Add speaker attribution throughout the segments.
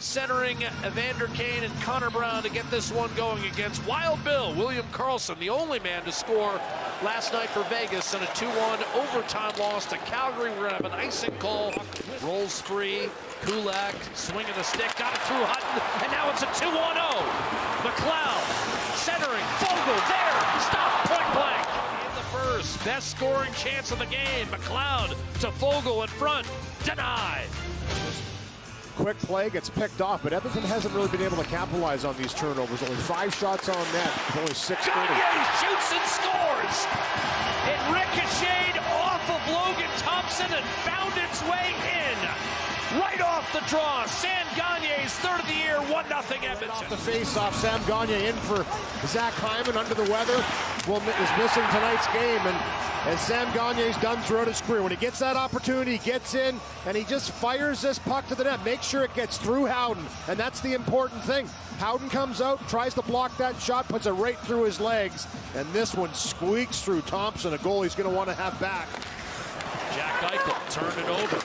Speaker 1: centering Evander Kane and Connor Brown to get this one going against Wild Bill. William Karlsson, the only man to score last night for Vegas in a 2-1 overtime loss to Calgary. We're going to have an icing call. Rolls free. Kulak swinging the stick, got it through Hutton, and now it's a 2-1-0. McLeod centering, Fogle there, stop, point blank. In the first, best scoring chance of the game. McLeod to Fogle in front, denied.
Speaker 2: Quick play gets picked off, but Edmonton hasn't really been able to capitalize on these turnovers. Only 5 shots on net, only 6.
Speaker 1: Gagne shoots and scores. It ricocheted off of Logan Thompson and found its way in. Right off the draw, Sam Gagne's third of the year, 1-0 Edmonton.
Speaker 2: Off the face-off, Sam Gagne in for Zach Hyman under the weather. Is missing tonight's game, and Sam Gagne's done throughout his career. When he gets that opportunity, he gets in, and he just fires this puck to the net. Make sure it gets through Howden, and that's the important thing. Howden comes out, tries to block that shot, puts it right through his legs, and this one squeaks through Thompson, a goal he's going to want to have back.
Speaker 1: Jack Eichel turned it over.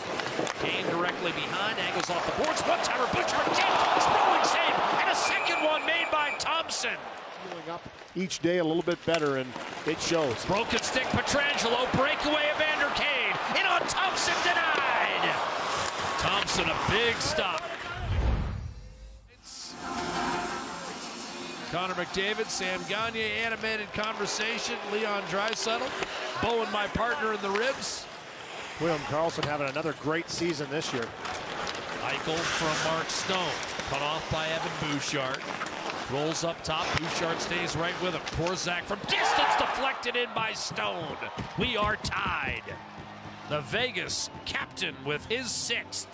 Speaker 1: Kane directly behind, angles off the boards. One-timer, Butcher again, sprawling save, and a second one made by Thompson.
Speaker 2: Feeling up each day a little bit better, and it shows.
Speaker 1: Broken stick, Pietrangelo, breakaway Evander Kane, in on Thompson, denied. Thompson, a big stop. Connor McDavid, Sam Gagne, animated conversation, Leon Draisaitl, Bowen, my partner in the ribs.
Speaker 2: William Karlsson having another great season this year.
Speaker 1: Eichel from Mark Stone, cut off by Evan Bouchard. Rolls up top, Bouchard stays right with him. Korzak from distance, deflected in by Stone. We are tied. The Vegas captain with his 6th.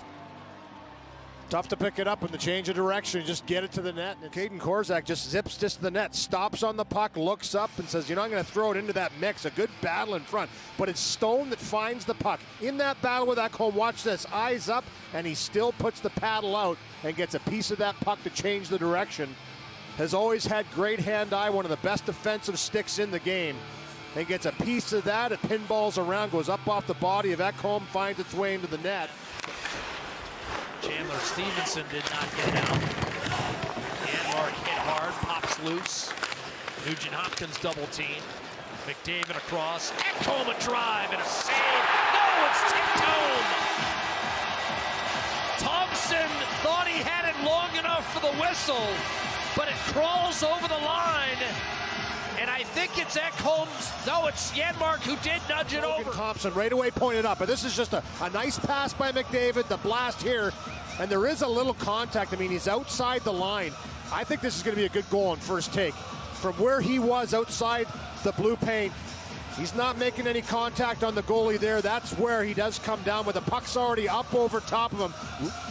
Speaker 2: Tough to pick it up in the change of direction, just get it to the net. And Caden Korzak just zips this to the net, stops on the puck, looks up and says, I'm going to throw it into that mix. A good battle in front, but it's Stone that finds the puck. In that battle with Ekholm, watch this, eyes up, and he still puts the paddle out and gets a piece of that puck to change the direction. Has always had great hand-eye, one of the best defensive sticks in the game. And gets a piece of that, it pinballs around, goes up off the body of Ekholm, finds its way into the net.
Speaker 1: Chandler Stevenson did not get out. Janmark hit hard, pops loose. Nugent Hopkins double team. McDavid across. Ekholm a drive and a save. No, it's tipped home. Thompson thought he had it long enough for the whistle, but it crawls over the line. And I think it's Ekholm's. No, it's Janmark who did nudge it over.
Speaker 2: Thompson right away pointed up, but this is just a nice pass by McDavid. The blast here, and there is a little contact. I mean, he's outside the line. I think this is going to be a good goal on first take. From where he was outside the blue paint, he's not making any contact on the goalie there. That's where he does come down, with the puck's already up over top of him.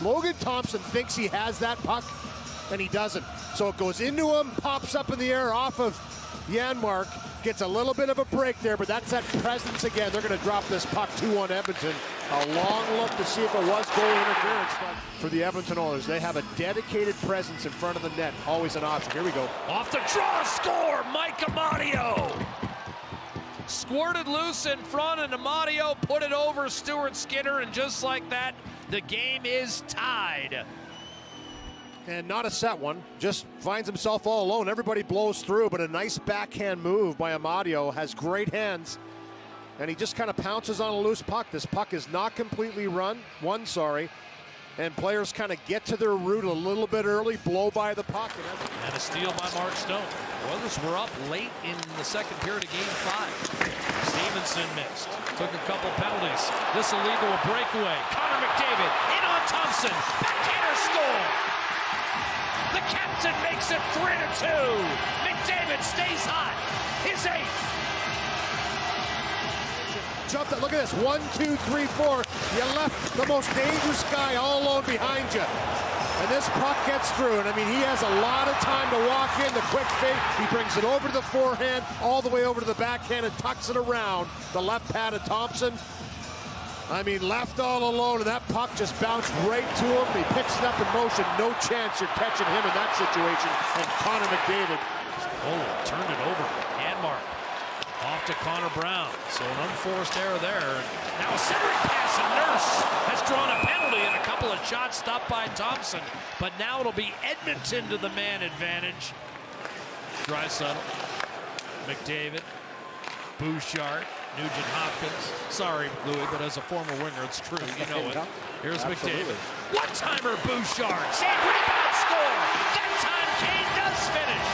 Speaker 2: Logan Thompson thinks he has that puck, and he doesn't. So it goes into him, pops up in the air off of Janmark, gets a little bit of a break there, but that's that presence again. They're going to drop this puck 2-1 Edmonton. A long look to see if it was goal interference for the Edmonton Oilers. They have a dedicated presence in front of the net. Always an option. Here we go.
Speaker 1: Off the draw, score, Mike Amadio. Squirted loose in front, and Amadio put it over Stuart Skinner, and just like that, the game is tied.
Speaker 2: And not a set one, just finds himself all alone. Everybody blows through, but a nice backhand move by Amadio. Has great hands, and he just kind of pounces on a loose puck. This puck is not completely won, and players kind of get to their route a little bit early, blow by the puck.
Speaker 1: And a steal by Mark Stone. The Oilers were up late in the second period of Game 5. Stevenson missed, took a couple penalties. This will lead to a breakaway. Connor McDavid in on Thompson, backhander score. The captain makes it 3-2. McDavid stays hot. His 8th.
Speaker 2: Jumped it. Look at this. 1, 2, 3, 4. You left the most dangerous guy all alone behind you. And this puck gets through. And I mean, he has a lot of time to walk in. The quick fake. He brings it over to the forehand, all the way over to the backhand, and tucks it around the left pad of Thompson. I mean, left all alone, and that puck just bounced right to him. He picks it up in motion. No chance you're catching him in that situation. And Connor McDavid.
Speaker 1: Oh, turned it over. Janmark off to Connor Brown. So an unforced error there. Now a centering pass, and Nurse has drawn a penalty and a couple of solid shot stopped by Thompson, but now it'll be Edmonton to the man advantage. Draisaitl, McDavid, Bouchard, Nugent Hopkins. Sorry, Louis, but as a former winger, it's true. You know it. Here's McDavid. One-timer Bouchard. Save, rebound, score. That time Kane does finish.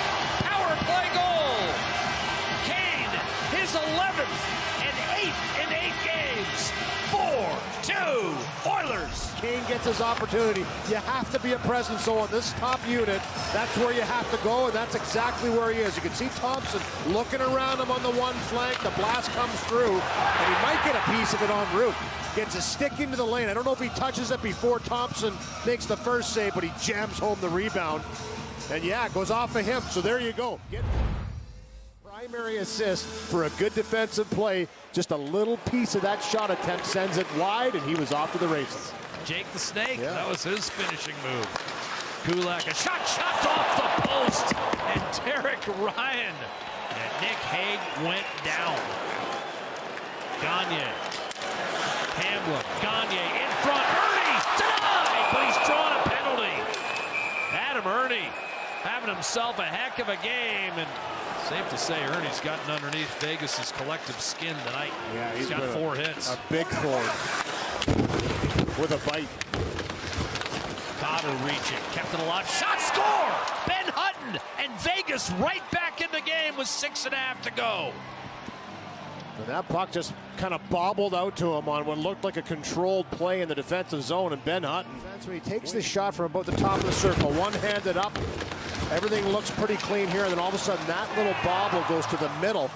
Speaker 1: Power play goal. Kane, his 11th and 8th in 8 games. 4-2 Oilers.
Speaker 2: Kane gets his opportunity. You have to be a presence, so on this top unit, that's where you have to go, and that's exactly where he is. You can see Thompson looking around him on the one flank. The blast comes through, and he might get a piece of it en route. Gets a stick into the lane. I don't know if he touches it before Thompson makes the first save, but he jams home the rebound. And yeah, it goes off of him. So there you go. Primary assist for a good defensive play. Just a little piece of that shot attempt sends it wide, and he was off to the races.
Speaker 1: Jake the Snake, that was his finishing move. Kulak, a shot chopped off the post, and Derek Ryan. And Nick Hague went down. Gagne. Hamblin, Gagne in front, Ernie denied, but he's drawn a penalty. Adam Ernie having himself a heck of a game, and safe to say Ernie's gotten underneath Vegas's collective skin tonight.
Speaker 2: Yeah,
Speaker 1: he's got 4 hits.
Speaker 2: A big thorn with a bite.
Speaker 1: Cotter reaching, kept it alive, shot, score! Ben Hutton, and Vegas right back in the game with 6.5 to go.
Speaker 2: And that puck just kind of bobbled out to him on what looked like a controlled play in the defensive zone, and Ben Hutton. He takes the shot from about the top of the circle, one-handed up. Everything looks pretty clean here, and then all of a sudden that little bobble goes to the middle.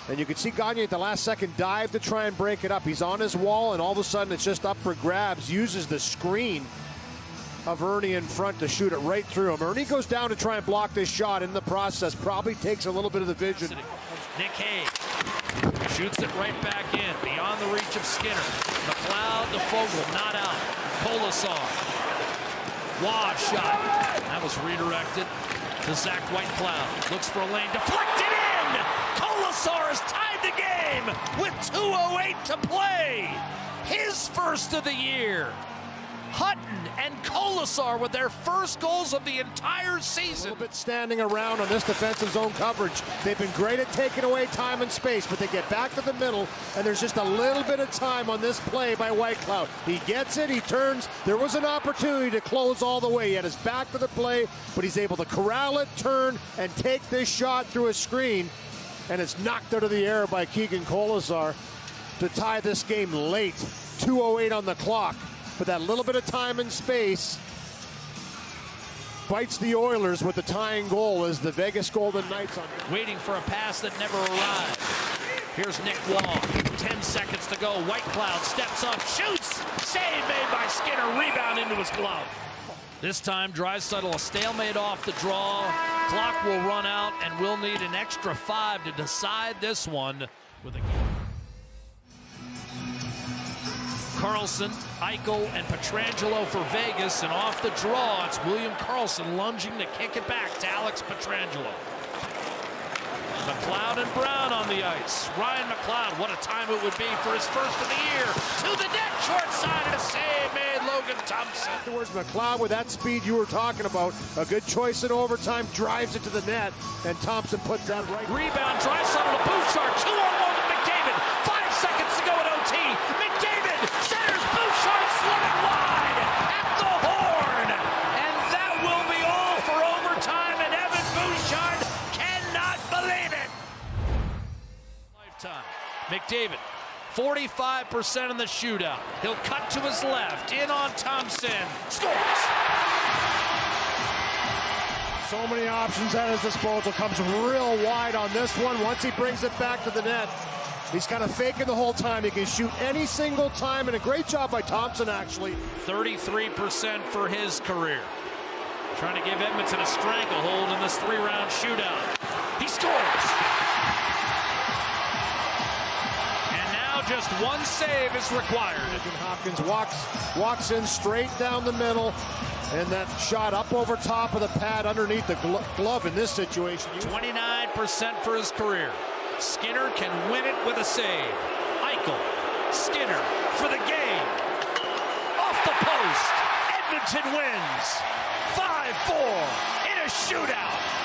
Speaker 2: And you can see Gagne at the last second dive to try and break it up. He's on his wall, and all of a sudden it's just up for grabs. Uses the screen of Ernie in front to shoot it right through him. Ernie goes down to try and block this shot. In the process, probably takes a little bit of the vision.
Speaker 1: Nick Hague shoots it right back in, beyond the reach of Skinner. McLeod to Fogle, not out. Colasar. Wad shot. That was redirected to Zach Whitecloud. Looks for a lane, deflected in! Colasar has tied the game with 2:08 to play. His first of the year. Hutton and Colasar with their first goals of the entire season.
Speaker 2: A little bit standing around on this defensive zone coverage. They've been great at taking away time and space, but they get back to the middle, and there's just a little bit of time on this play by Whitecloud. He gets it, he turns. There was an opportunity to close all the way. He had his back to the play, but he's able to corral it, turn, and take this shot through a screen, and it's knocked out of the air by Keegan Colasar to tie this game late. 2:08 on the clock. But that little bit of time and space bites the Oilers with the tying goal as the Vegas Golden Knights on
Speaker 1: waiting for a pass that never arrived. Here's Nick Wall. 10 seconds to go. Whitecloud steps up, shoots. Save made by Skinner. Rebound into his glove. This time, Draisaitl a stalemate off the draw. Clock will run out, and we'll need an extra 5 to decide this one with a Karlsson, Eichel, and Pietrangelo for Vegas, and off the draw, it's William Karlsson lunging to kick it back to Alex Pietrangelo. McLeod and Brown on the ice. Ryan McLeod, what a time it would be for his first of the year. To the net, short side, and a save made Logan Thompson.
Speaker 2: Afterwards, McLeod with that speed you were talking about, a good choice in overtime, drives it to the net, and Thompson puts that right.
Speaker 1: Rebound, Draisaitl to Bouchard, 2-on-1 with McDavid. 5 seconds to go at OT. McDavid centers, Bouchard slipping wide at the horn. And that will be all for overtime, and Evan Bouchard cannot believe it. Lifetime. McDavid, 45% in the shootout. He'll cut to his left, in on Thompson, scores.
Speaker 2: So many options at his disposal, comes real wide on this one. Once he brings it back to the net, he's kind of faking the whole time. He can shoot any single time, and a great job by Thompson, actually.
Speaker 1: 33% for his career. Trying to give Edmonton a stranglehold in this 3-round shootout. He scores! And now just one save is required.
Speaker 2: Hopkins walks in straight down the middle, and that shot up over top of the pad underneath the glove in this situation.
Speaker 1: 29% for his career. Skinner can win it with a save. Eichel, Skinner for the game. Off the post. Edmonton wins 5-4 in a shootout.